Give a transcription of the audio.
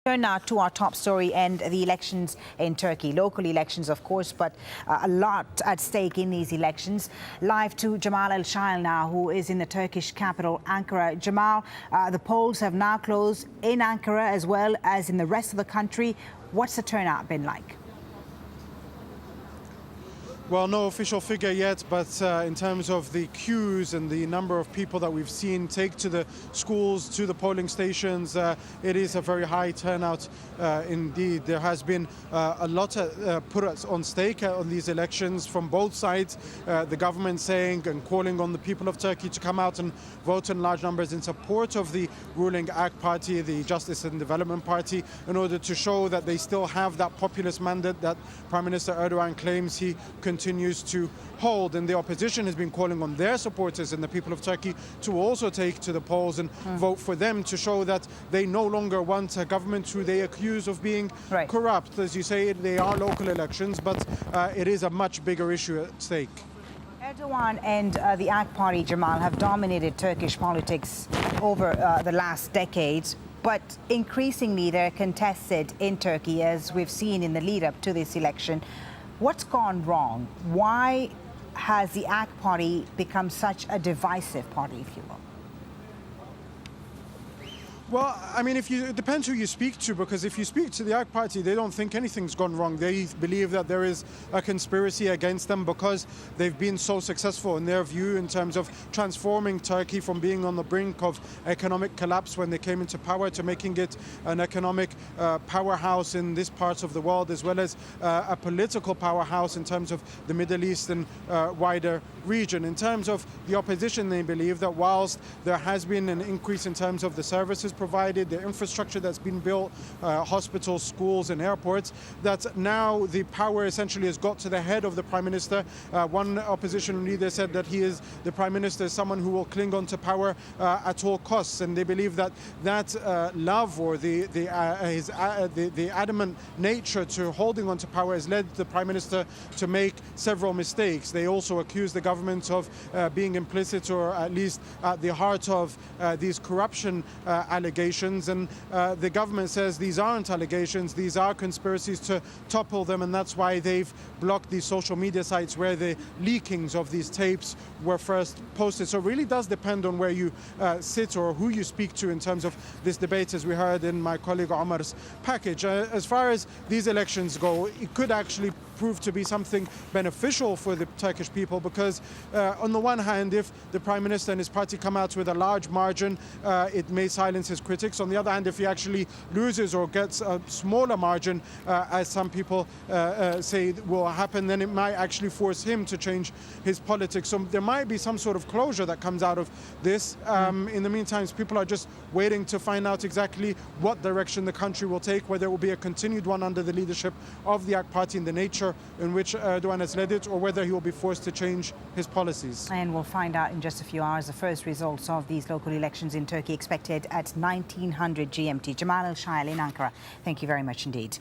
Turn now to our top story and the elections in Turkey. Local elections, of course, but a lot at stake in these elections. Live to Jamal ElShayyal now, who is in the Turkish capital, Ankara. Jamal, the polls have now closed in Ankara as well as in the rest of the country. What's the turnout been like? Well, no official figure yet, but in terms of the queues and the number of people that we've seen take to the schools, to the polling stations, it is a very high turnout indeed. There has been a lot put on stake on these elections from both sides. The government saying and calling on the people of Turkey to come out and vote in large numbers in support of the ruling AK Party, the Justice and Development Party, in order to show that they still have that populist mandate that Prime Minister Erdogan claims he continues to hold. And the opposition has been calling on their supporters and the people of Turkey to also take to the polls and vote for them, to show that they no longer want a government who they accuse of being corrupt. As you say, they are local elections, but it is a much bigger issue at stake. Erdogan and the AK Party, Jamal, have dominated Turkish politics over the last decades, but increasingly they're contested in Turkey, as we've seen in the lead-up to this election. What's gone wrong? Why has the AK Party become such a divisive party, if you will? Well, I mean, it depends who you speak to, because if you speak to the AK Party, they don't think anything's gone wrong. They believe that there is a conspiracy against them because they've been so successful in their view in terms of transforming Turkey from being on the brink of economic collapse when they came into power to making it an economic powerhouse in this part of the world, as well as a political powerhouse in terms of the Middle East and wider region. In terms of the opposition, they believe that whilst there has been an increase in terms of the services provided, the infrastructure that's been built, hospitals, schools and airports, that now the power essentially has got to the head of the Prime Minister. One opposition leader said that the Prime Minister is someone who will cling on to power at all costs, and they believe that love or the adamant nature to holding on to power has led the Prime Minister to make several mistakes. They also accuse the government of being implicit, or at least at the heart of these corruption allegations, and the government says these aren't allegations, these are conspiracies to topple them, and that's why they've blocked these social media sites where the leakings of these tapes were first posted. So it really does depend on where you sit or who you speak to in terms of this debate, as we heard in my colleague Omar's package. As far as these elections go, it could actually prove to be something beneficial for the Turkish people, because on the one hand, if the Prime Minister and his party come out with a large margin, it may silence his critics. On the other hand, if he actually loses or gets a smaller margin, as some people say will happen, then it might actually force him to change his politics. So there might be some sort of closure that comes out of this. In the meantime, people are just waiting to find out exactly what direction the country will take, whether it will be a continued one under the leadership of the AK Party in the nature in which Erdogan has led it, or whether he will be forced to change his policies. And we'll find out in just a few hours. The first results of these local elections in Turkey expected at 1900 GMT. Jamal ElShayyal in Ankara, thank you very much indeed.